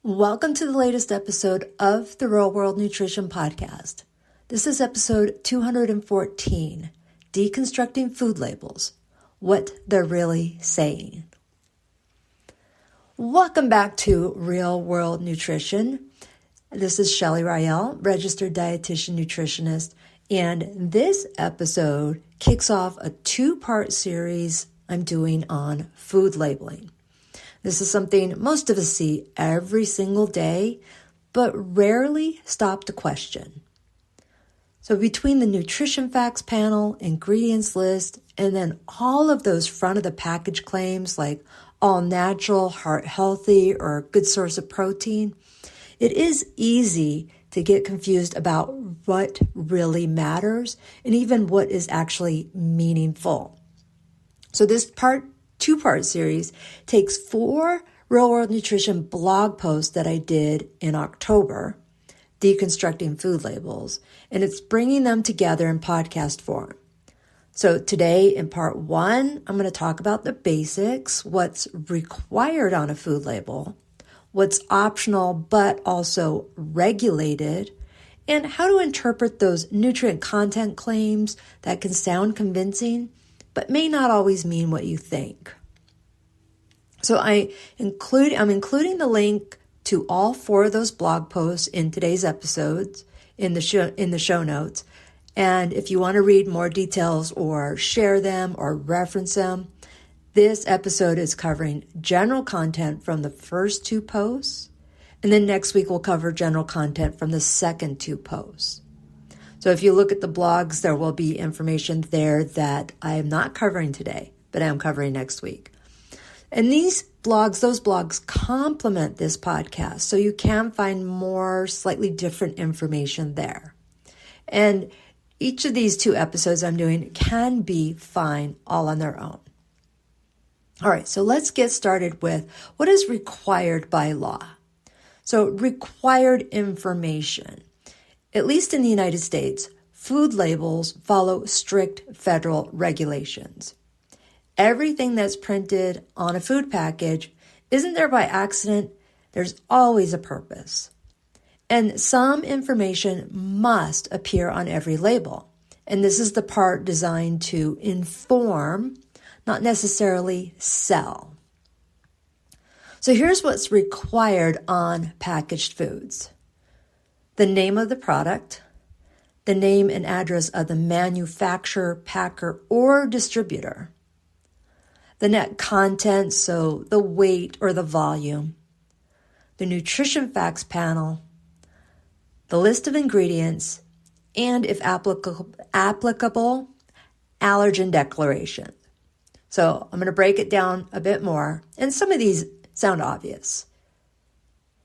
Welcome to the latest episode of the Real World Nutrition Podcast. This is episode 214, Deconstructing Food Labels, What They're Really Saying. Welcome back to Real World Nutrition. This is Shelly Rael, registered dietitian nutritionist, and this episode kicks off a two-part series I'm doing on food labeling. This is something most of us see every single day, but rarely stop to question. So between the nutrition facts panel, ingredients list, and then all of those front of the package claims like all natural, heart healthy, or good source of protein, it is easy to get confused about what really matters and even what is actually meaningful. So this two-part series takes 4 real-world nutrition blog posts that I did in October, Deconstructing Food Labels, and it's bringing them together in podcast form. So today in part 1, I'm going to talk about the basics, what's required on a food label, what's optional but also regulated, and how to interpret those nutrient content claims that can sound convincing but may not always mean what you think. So I'm including the link to all 4 of those blog posts in today's episodes in the show notes. And if you want to read more details or share them or reference them, this episode is covering general content from the first 2 posts. And then next week we'll cover general content from the second 2 posts. So if you look at the blogs, there will be information there that I am not covering today, but I am covering next week. And those blogs complement this podcast, so you can find more slightly different information there. And each of these 2 episodes I'm doing can be fine all on their own. All right, so let's get started with what is required by law. So required information. At least in the United States, food labels follow strict federal regulations. Everything that's printed on a food package isn't there by accident. There's always a purpose. And some information must appear on every label. And this is the part designed to inform, not necessarily sell. So here's what's required on packaged foods. The name of the product, the name and address of the manufacturer, packer, or distributor, the net content, so the weight or the volume, the nutrition facts panel, the list of ingredients, and if applicable, allergen declaration. So I'm going to break it down a bit more, and some of these sound obvious,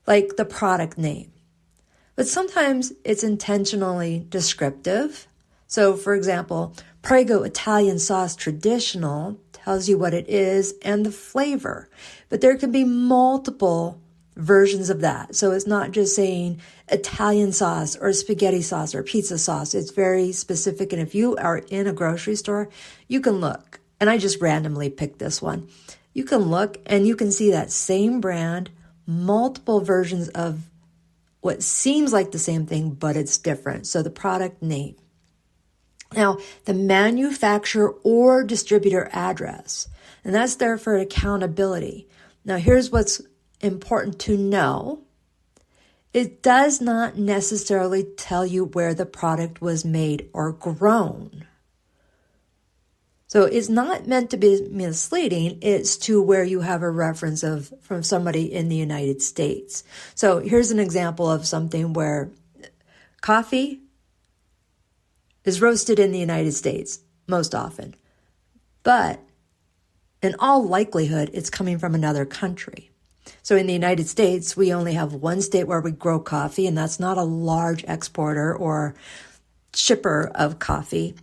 like the product name. But sometimes it's intentionally descriptive. So for example, Prego Italian sauce traditional tells you what it is and the flavor. But there can be multiple versions of that. So it's not just saying Italian sauce or spaghetti sauce or pizza sauce. It's very specific. And if you are in a grocery store, you can look. And I just randomly picked this one. You can look and you can see that same brand, multiple versions of what seems like the same thing, but it's different. So the product name. Now, the manufacturer or distributor address, and that's there for accountability. Now, here's what's important to know. It does not necessarily tell you where the product was made or grown. So it's not meant to be misleading. It's to where you have a reference from somebody in the United States. So here's an example of something where coffee is roasted in the United States most often, but in all likelihood, it's coming from another country. So in the United States, we only have one state where we grow coffee, and that's not a large exporter or shipper of coffee.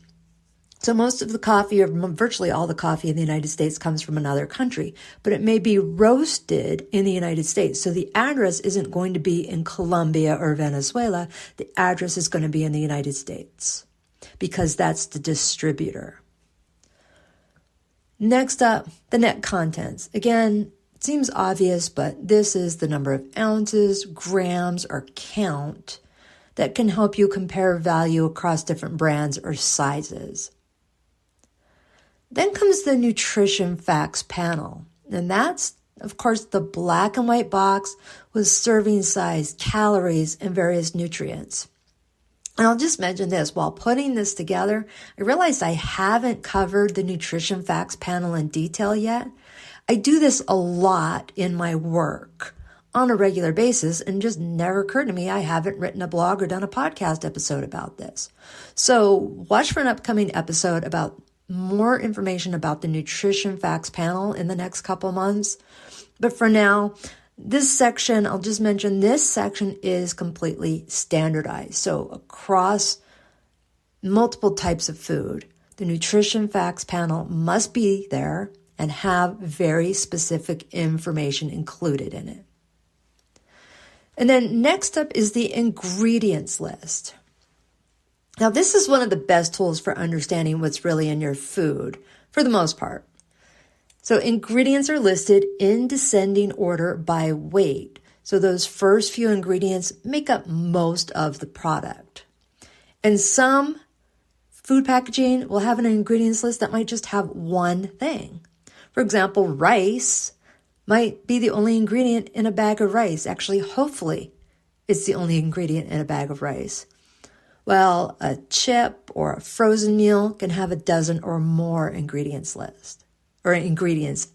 So most of the coffee, or virtually all the coffee in the United States, comes from another country, but it may be roasted in the United States. So the address isn't going to be in Colombia or Venezuela. The address is going to be in the United States because that's the distributor. Next up, the net contents. Again, seems obvious, but this is the number of ounces, grams, or count that can help you compare value across different brands or sizes. Then comes the nutrition facts panel, and that's, of course, the black and white box with serving size, calories, and various nutrients. And I'll just mention this, while putting this together, I realized I haven't covered the nutrition facts panel in detail yet. I do this a lot in my work on a regular basis, and just never occurred to me I haven't written a blog or done a podcast episode about this. So watch for an upcoming episode about more information about the nutrition facts panel in the next couple months. But for now, this section, I'll just mention this section is completely standardized. So across multiple types of food, the nutrition facts panel must be there and have very specific information included in it. And then next up is the ingredients list. Now, this is one of the best tools for understanding what's really in your food, for the most part. So ingredients are listed in descending order by weight. So those first few ingredients make up most of the product. And some food packaging will have an ingredients list that might just have one thing. For example, rice might be the only ingredient in a bag of rice. Actually, hopefully, it's the only ingredient in a bag of rice. Well, a chip or a frozen meal can have a dozen or more ingredients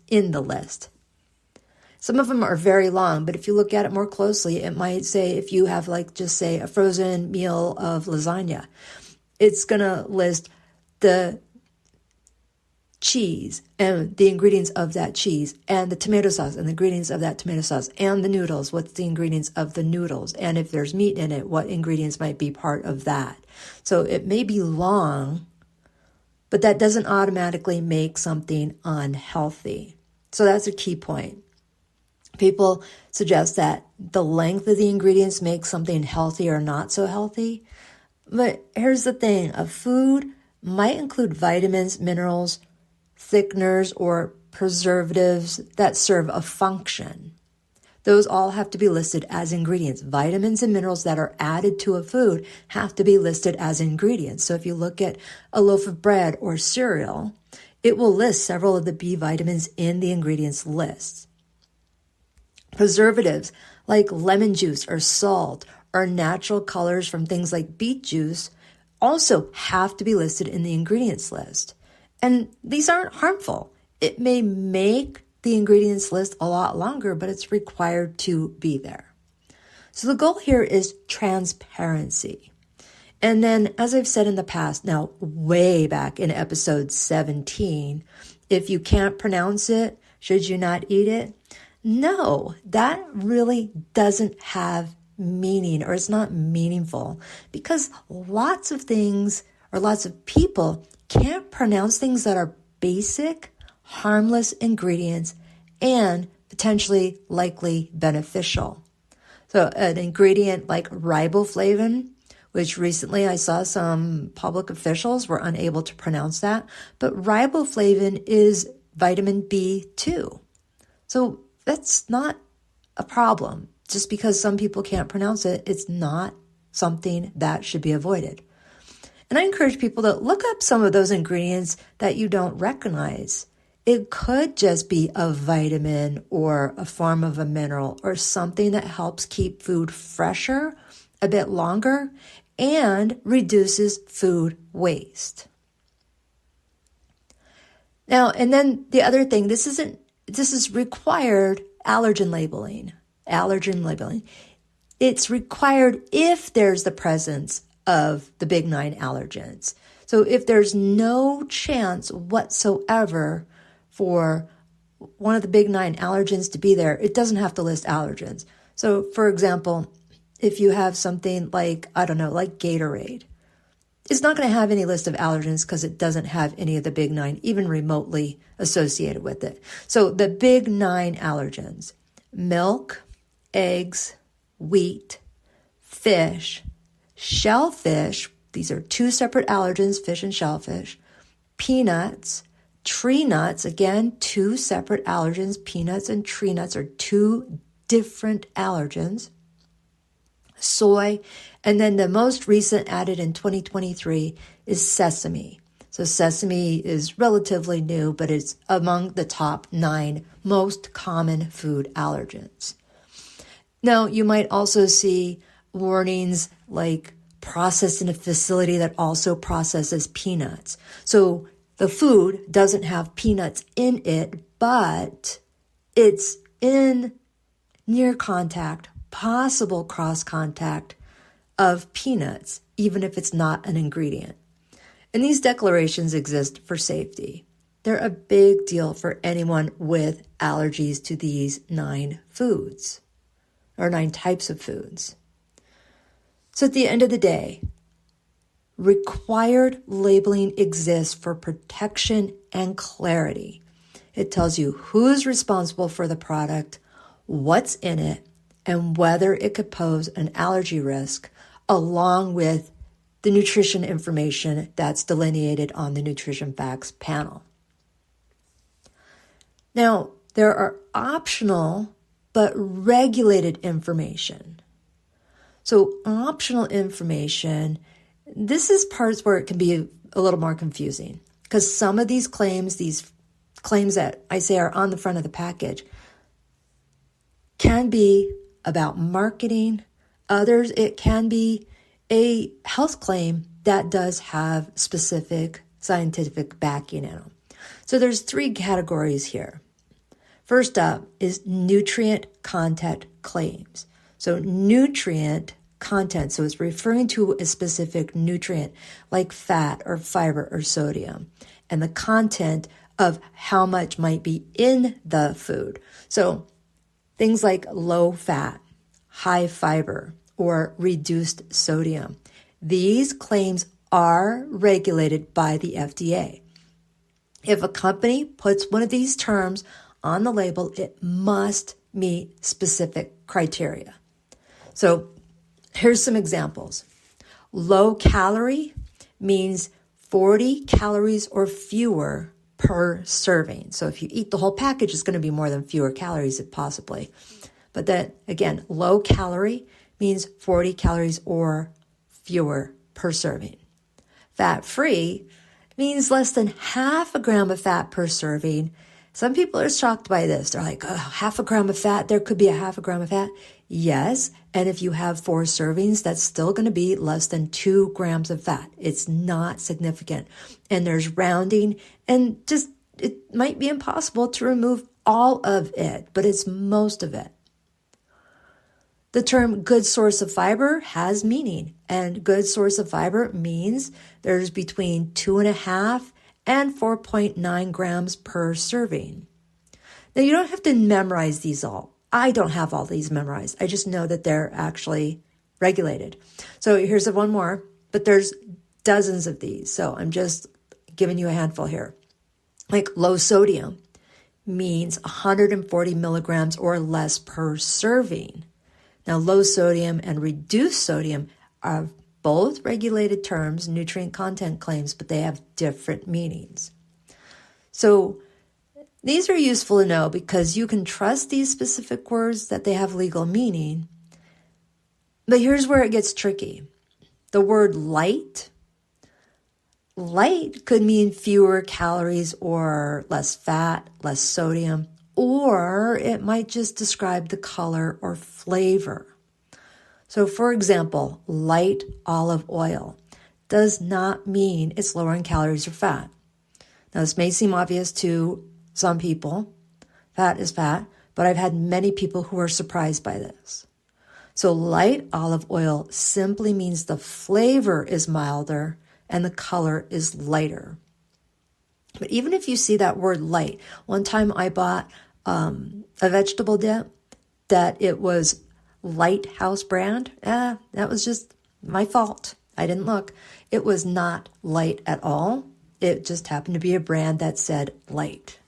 in the list. Some of them are very long, but if you look at it more closely, it might say, if you have just say a frozen meal of lasagna, it's going to list the cheese and the ingredients of that cheese, and the tomato sauce and the ingredients of that tomato sauce, and the noodles, what's the ingredients of the noodles, and if there's meat in it, what ingredients might be part of that. So it may be long, but that doesn't automatically make something unhealthy. So that's a key point. People suggest that the length of the ingredients makes something healthy or not so healthy. But here's the thing, a food might include vitamins, minerals, thickeners, or preservatives that serve a function. Those all have to be listed as ingredients. Vitamins and minerals that are added to a food have to be listed as ingredients. So if you look at a loaf of bread or cereal, it will list several of the B vitamins in the ingredients list. Preservatives like lemon juice or salt or natural colors from things like beet juice also have to be listed in the ingredients list. And these aren't harmful. It may make the ingredients list a lot longer, but it's required to be there. So the goal here is transparency. And then, as I've said in the past, now way back in episode 17, if you can't pronounce it, should you not eat it? No, that really doesn't have meaning, or it's not meaningful, because lots of things or lots of people can't pronounce things that are basic, harmless ingredients and potentially likely beneficial. So an ingredient like riboflavin, which recently I saw some public officials were unable to pronounce that, but riboflavin is vitamin B2. So that's not a problem. Just because some people can't pronounce it, it's not something that should be avoided. And I encourage people to look up some of those ingredients that you don't recognize. It could just be a vitamin or a form of a mineral or something that helps keep food fresher a bit longer and reduces food waste. Now, and then the other thing, this is required allergen labeling. It's required if there's the presence of the big 9 allergens. So if there's no chance whatsoever for one of the big 9 allergens to be there, it doesn't have to list allergens. So for example, if you have something like, like Gatorade, it's not going to have any list of allergens because it doesn't have any of the big 9 even remotely associated with it. So the big 9 allergens: milk, eggs, wheat, fish, shellfish, these are 2 separate allergens, fish and shellfish, peanuts, Tree nuts, again, two separate allergens. Peanuts and tree nuts are two different allergens. Soy, and then the most recent added in 2023 is sesame. So sesame is relatively new, but it's among the top 9 most common food allergens. Now, you might also see warnings like processed in a facility that also processes peanuts. So the food doesn't have peanuts in it, but it's in near contact, possible cross contact of peanuts, even if it's not an ingredient. And these declarations exist for safety. They're a big deal for anyone with allergies to these 9 foods, or 9 types of foods. So at the end of the day, required labeling exists for protection and clarity. It tells you who's responsible for the product, what's in it, and whether it could pose an allergy risk, along with the nutrition information that's delineated on the nutrition facts panel. Now, there are optional but regulated information. So optional information, this is parts where it can be a little more confusing, because some of these claims that I say are on the front of the package, can be about marketing. Others, it can be a health claim that does have specific scientific backing in them. So there's 3 categories here. First up is nutrient content claims. So nutrient content, so it's referring to a specific nutrient like fat or fiber or sodium, and the content of how much might be in the food. So things like low fat, high fiber, or reduced sodium. These claims are regulated by the FDA. If a company puts one of these terms on the label, it must meet specific criteria. So here's some examples. Low calorie means 40 calories or fewer per serving. So if you eat the whole package, it's going to be more than fewer calories, possibly. But then again, low calorie means 40 calories or fewer per serving. Fat-free means less than half a gram of fat per serving. Some people are shocked by this. They're like, oh, half a gram of fat, there could be a half a gram of fat. Yes, and if you have 4 servings, that's still going to be less than 2 grams of fat. It's not significant. And there's rounding, and just it might be impossible to remove all of it, but it's most of it. The term good source of fiber has meaning, and good source of fiber means there's between 2.5 and 4.9 grams per serving. Now, you don't have to memorize these all. I don't have all these memorized. I just know that they're actually regulated. So here's one more, but there's dozens of these. So I'm just giving you a handful here. Like low sodium means 140 milligrams or less per serving. Now, low sodium and reduced sodium are both regulated terms, nutrient content claims, but they have different meanings. So these are useful to know because you can trust these specific words that they have legal meaning. But here's where it gets tricky. The word light could mean fewer calories or less fat, less sodium, or it might just describe the color or flavor. So for example, light olive oil does not mean it's lower in calories or fat. Now this may seem obvious to some people. Fat is fat, but I've had many people who are surprised by this. So light olive oil simply means the flavor is milder and the color is lighter. But even if you see that word light, one time I bought a vegetable dip that it was Lighthouse brand. That was just my fault. I didn't look. It was not light at all. It just happened to be a brand that said light.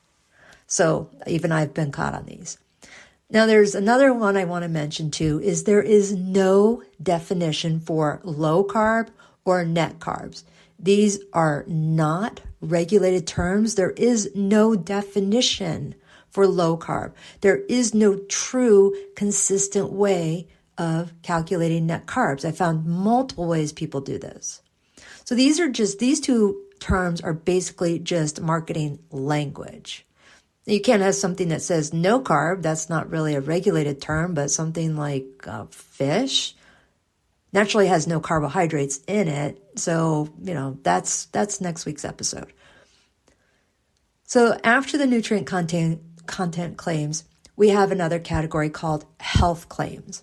So even I've been caught on these. Now there's another one I want to mention too, is there is no definition for low carb or net carbs. These are not regulated terms, there is no definition for low carb. There is no true consistent way of calculating net carbs. I found multiple ways people do this. So these two terms are basically just marketing language. You can't have something that says no carb. That's not really a regulated term, but something like fish naturally has no carbohydrates in it. So, that's next week's episode. So after the nutrient content claims, we have another category called health claims.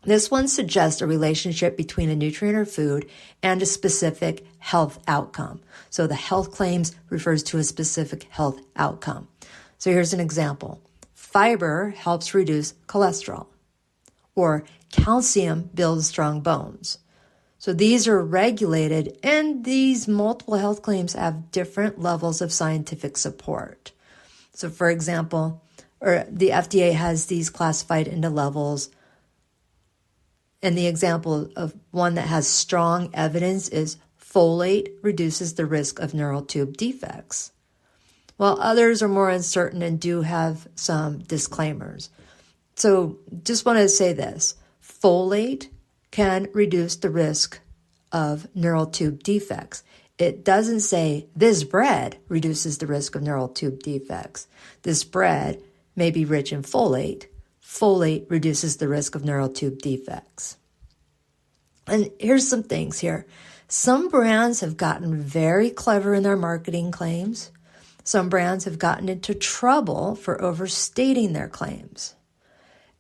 This one suggests a relationship between a nutrient or food and a specific health outcome. So the health claims refers to a specific health outcome. So here's an example. Fiber helps reduce cholesterol, or calcium builds strong bones. So these are regulated, and these multiple health claims have different levels of scientific support. So for example, the FDA has these classified into levels. And the example of one that has strong evidence is folate reduces the risk of neural tube defects, while others are more uncertain and do have some disclaimers. So just want to say this, folate can reduce the risk of neural tube defects. It doesn't say this bread reduces the risk of neural tube defects. This bread may be rich in folate. Folate reduces the risk of neural tube defects. And here's some things here. Some brands have gotten very clever in their marketing claims. Some brands have gotten into trouble for overstating their claims.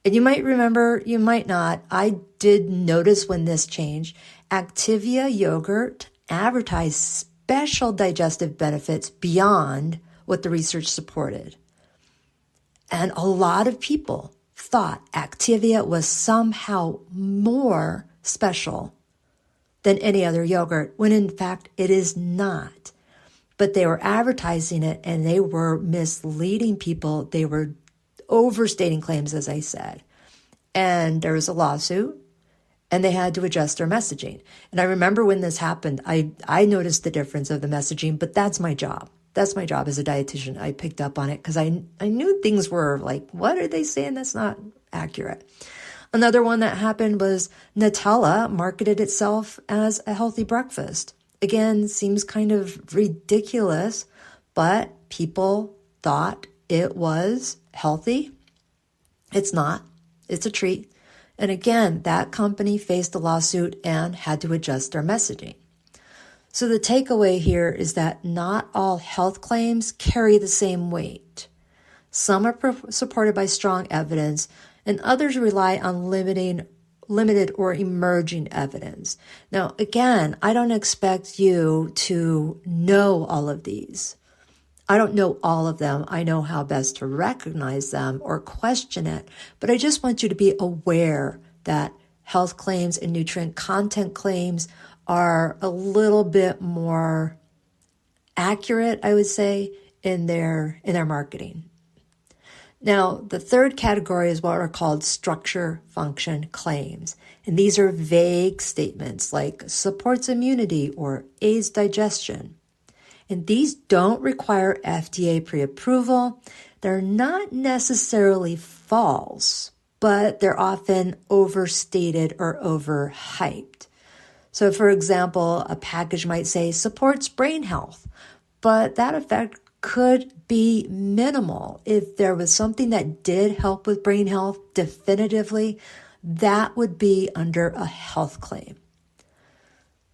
And you might remember, you might not, I did notice when this changed, Activia yogurt advertised special digestive benefits beyond what the research supported. And a lot of people thought Activia was somehow more special than any other yogurt, when in fact it is not. But they were advertising it and they were misleading people. They were overstating claims, as I said. And there was a lawsuit and they had to adjust their messaging. And I remember when this happened, I noticed the difference of the messaging, but that's my job. That's my job as a dietitian. I picked up on it because I knew things were like, what are they saying? That's not accurate. Another one that happened was Nutella marketed itself as a healthy breakfast. Again, seems kind of ridiculous, but people thought it was healthy. It's not. It's a treat. And again, that company faced a lawsuit and had to adjust their messaging. So the takeaway here is that not all health claims carry the same weight. Some are supported by strong evidence, and others rely on limited or emerging evidence. Now, again, I don't expect you to know all of these. I don't know all of them. I know how best to recognize them or question it, but I just want you to be aware that health claims and nutrient content claims are a little bit more accurate, I would say, in their marketing. Now, the third category is what are called structure function claims. And these are vague statements like supports immunity or aids digestion. And these don't require FDA pre-approval. They're not necessarily false, but they're often overstated or overhyped. So for example, a package might say supports brain health, but that effect could be minimal. If there was something that did help with brain health definitively, that would be under a health claim.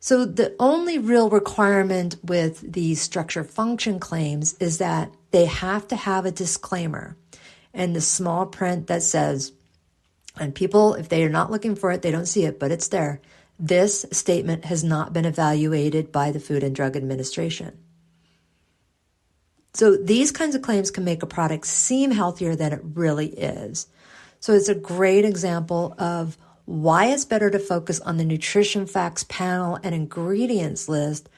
So the only real requirement with these structure function claims is that they have to have a disclaimer and the small print that says, and people, if they are not looking for it, they don't see it, but it's there. This statement has not been evaluated by the Food and Drug Administration. So these kinds of claims can make a product seem healthier than it really is. So it's a great example of why it's better to focus on the nutrition facts panel and ingredients list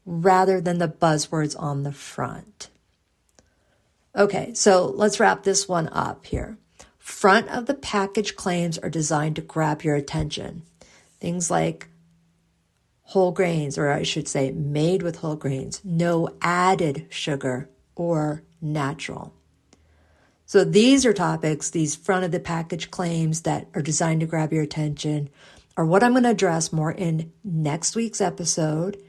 rather than the buzzwords on the front. Okay, so let's wrap this one up here. Front of the package claims are designed to grab your attention. Things like whole grains, or I should say made with whole grains, no added sugar, or natural. So these are topics, these front of the package claims that are designed to grab your attention, are what I'm going to address more in next week's episode.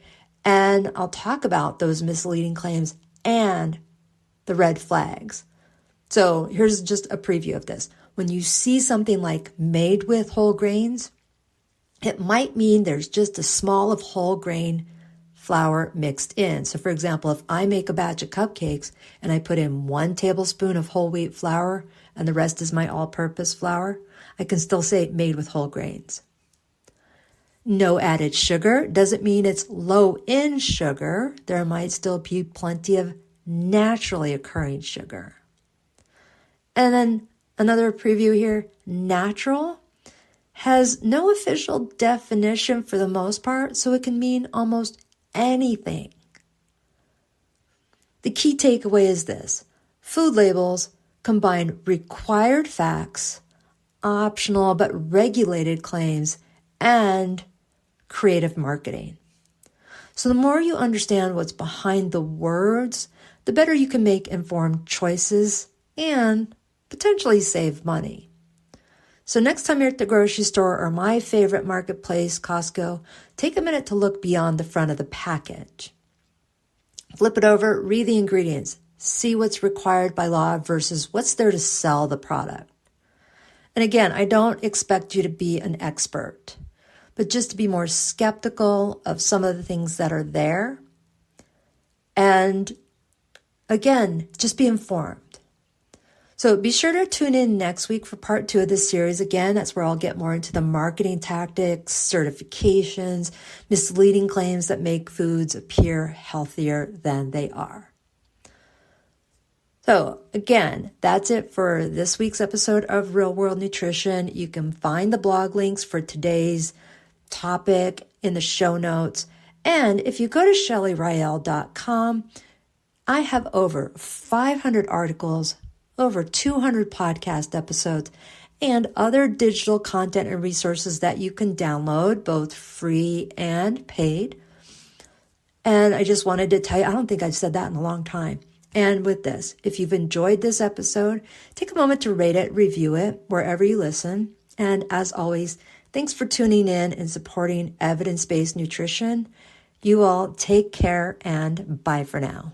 And I'll talk about those misleading claims and the red flags. So here's just a preview of this. When you see something like made with whole grains, it might mean there's just a small of whole grain flour mixed in. So for example, if I make a batch of cupcakes and I put in 1 tablespoon of whole wheat flour and the rest is my all-purpose flour, I can still say made with whole grains. No added sugar doesn't mean it's low in sugar. There might still be plenty of naturally occurring sugar. And then another preview here, natural has no official definition for the most part, so it can mean almost anything. The key takeaway is this: food labels combine required facts, optional but regulated claims, and creative marketing. So the more you understand what's behind the words, the better you can make informed choices and potentially save money. So next time you're at the grocery store or my favorite marketplace, Costco, take a minute to look beyond the front of the package. Flip it over, read the ingredients, see what's required by law versus what's there to sell the product. And again, I don't expect you to be an expert, but just to be more skeptical of some of the things that are there. And again, just be informed. So be sure to tune in next week for part 2 of this series. Again, that's where I'll get more into the marketing tactics, certifications, misleading claims that make foods appear healthier than they are. So again, that's it for this week's episode of Real World Nutrition. You can find the blog links for today's topic in the show notes. And if you go to shellyriel.com, I have over 500 articles, over 200 podcast episodes, and other digital content and resources that you can download, both free and paid. And I just wanted to tell you, I don't think I've said that in a long time. And with this, if you've enjoyed this episode, take a moment to rate it, review it, wherever you listen. And as always, thanks for tuning in and supporting evidence-based nutrition. You all take care and bye for now.